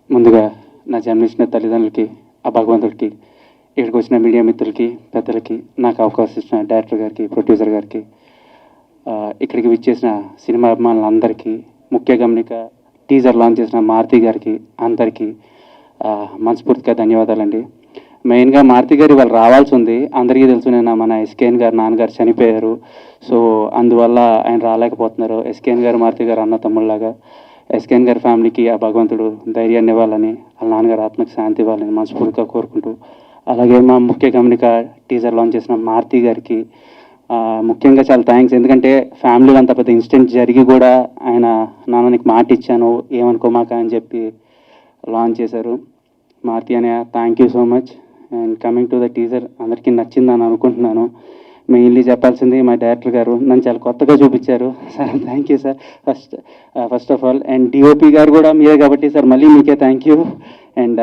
ముందుగా నా జన్మించిన తల్లిదండ్రులకి, ఆ భగవంతుడికి, ఇక్కడికి వచ్చిన మీడియా మిత్రులకి, పెద్దలకి, నాకు అవకాశం ఇచ్చిన డైరెక్టర్ గారికి, ప్రొడ్యూసర్ గారికి, ఇక్కడికి విచ్చేసిన సినిమా అభిమానులందరికీ, ముఖ్య గమనిక టీజర్ లాంచ్ చేసిన మారుతి గారికి అందరికీ మనస్ఫూర్తిగా ధన్యవాదాలండి. మెయిన్గా మారుతి గారు వాళ్ళు రావాల్సి ఉంది. అందరికీ తెలుసు, నేను మన ఎస్కేఎన్ గారు నాన్నగారు చనిపోయారు. సో అందువల్ల ఆయన రాలేకపోతున్నారు. ఎస్కేఎన్ గారు మారుతి గారు అన్న తమ్ముళ్ళలాగా ఎస్కేఎన్ గారి ఫ్యామిలీకి ఆ భగవంతుడు ధైర్యాన్ని ఇవ్వాలని, వాళ్ళ నాన్నగారు ఆత్మకి శాంతి ఇవ్వాలని మనస్ఫూర్తిగా కోరుకుంటూ, అలాగే మా ముఖ్య గమనిక టీజర్ లాంచ్ చేసిన మారుతి గారికి ముఖ్యంగా చాలా థ్యాంక్స్. ఎందుకంటే ఫ్యామిలీలో అంత పెద్ద ఇన్సిడెంట్ జరిగి కూడా ఆయన నాన్న నీకు మాట ఇచ్చాను ఏమనుకోమాక అని చెప్పి లాంచ్ చేశారు. మారుతి అనే thank you so much. And coming to the teaser, అందరికీ నచ్చిందని అనుకుంటున్నాను. మెయిన్లీ చెప్పాల్సింది మా డైరెక్టర్ గారు నన్ను చాలా కొత్తగా చూపించారు sir. Thank you sir first of all. And DOP గారు కూడా మీరే కాబట్టి సార్ మళ్ళీ మీకే థ్యాంక్ యూ. అండ్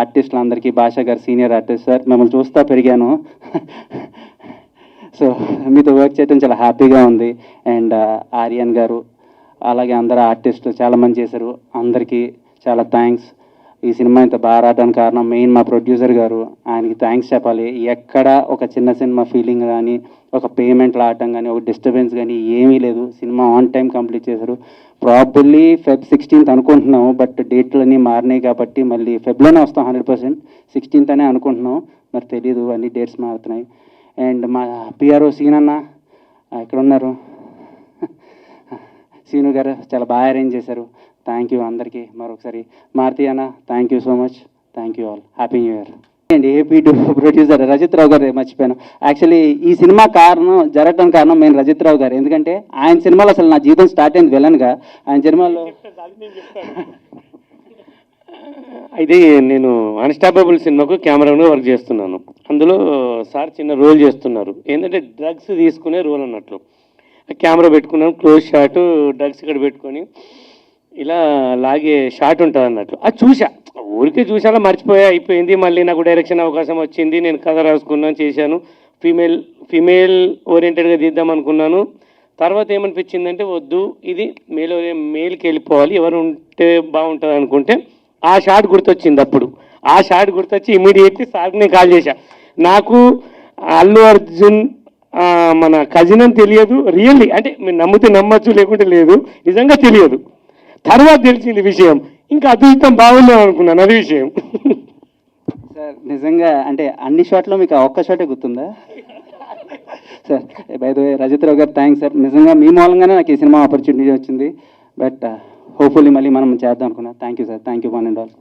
ఆర్టిస్టులందరికీ, భాషా గారు సీనియర్ ఆర్టిస్ట్ సార్, మిమ్మల్ని చూస్తా పెరిగాను. సో మీతో వర్క్ చేయడం చాలా హ్యాపీగా ఉంది. అండ్ ఆర్యన్ గారు, అలాగే అందరు ఆర్టిస్టులు చాలామంది చేశారు. అందరికీ చాలా థ్యాంక్స్. ఈ సినిమా ఇంత బాగా రావడానికి కారణం మెయిన్ మా ప్రొడ్యూసర్ గారు. ఆయనకి థ్యాంక్స్ చెప్పాలి. ఎక్కడ ఒక చిన్న సినిమా ఫీలింగ్ కానీ, ఒక పేమెంట్ రావటం కానీ, ఒక డిస్టర్బెన్స్ కానీ ఏమీ లేదు. సినిమా ఆన్ టైం కంప్లీట్ చేశారు. ప్రాబబ్లీ Feb 16th అనుకుంటున్నాము, బట్ డేట్లు అన్నీ మారినాయి కాబట్టి మళ్ళీ ఫెబ్లోనే వస్తాం 100%. 16th అనే అనుకుంటున్నాం, మరి తెలీదు, అన్ని డేట్స్ మారుతున్నాయి. అండ్ మా పిఆర్ఓ సీనన్న ఇక్కడ ఉన్నారు. సీను గారు చాలా బాగా అరేంజ్ చేశారు. థ్యాంక్ యూ అందరికీ మరొకసారి. మారుతి అన్న thank you so much. Thank you all. Happy new year. And ఏపీ2 ప్రొడ్యూసర్ రజిత్ రావు గారు మర్చిపోయాను. యాక్చువల్లీ ఈ సినిమా జరగడానికి కారణం మెయిన్ రజిత్ రావు గారు. ఎందుకంటే ఆయన సినిమాలో అసలు నా జీవితం స్టార్ట్ అయింది విలన్గా. ఆయన సినిమాలో అయితే నేను అన్స్టాపబుల్ సినిమాకు కెమెరాగా వర్క్ చేస్తున్నాను. అందులో సార్ చిన్న రోల్ చేస్తున్నారు. ఏంటంటే డ్రగ్స్ తీసుకునే రోల్ అన్నట్లు. కెమెరా పెట్టుకున్నాను, క్లోజ్ షాట్, డ్రగ్స్ ఇక్కడ పెట్టుకొని ఇలా లాగే షాట్ ఉంటుంది అన్నట్లు. అది చూసా, ఊరికే చూసాలో మర్చిపోయా, అయిపోయింది. మళ్ళీ నాకు డైరెక్షన్ అవకాశం వచ్చింది. నేను కథ రాసుకున్నాను, చేశాను. ఫీమేల్ ఓరియంటెడ్గా తీద్దాం అనుకున్నాను. తర్వాత ఏమనిపించిందంటే వద్దు, ఇది మేల్కి వెళ్ళిపోవాలి, ఎవరు ఉంటే బాగుంటుంది అనుకుంటే ఆ షాట్ గుర్తొచ్చింది. అప్పుడు ఆ షాట్ గుర్తొచ్చి ఇమీడియట్లీ సార్కి నేను కాల్ చేశా. నాకు అల్లు అర్జున్ మన కజిన్ అని తెలియదు, రియల్లీ. అంటే మీరు నమ్మితే నమ్మచ్చు, లేకుంటే లేదు, నిజంగా తెలియదు. తర్వాత తెలిసింది విషయం. ఇంకా అదృష్టం బాగుందని అనుకున్నాను, అది విషయం. సార్ నిజంగా అంటే అన్ని షాట్లో మీకు ఒక్క షాటే గుర్తుందా sir? By the way Rajith Rao గారు థ్యాంక్స్ సార్. నిజంగా మీ మూలంగానే నాకు ఈ సినిమా ఆపర్చునిటీ వచ్చింది. బట్ హోప్ఫుల్లీ మళ్ళీ మనం చేద్దాం అనుకున్నా. Thank you sir. Thank you one and all.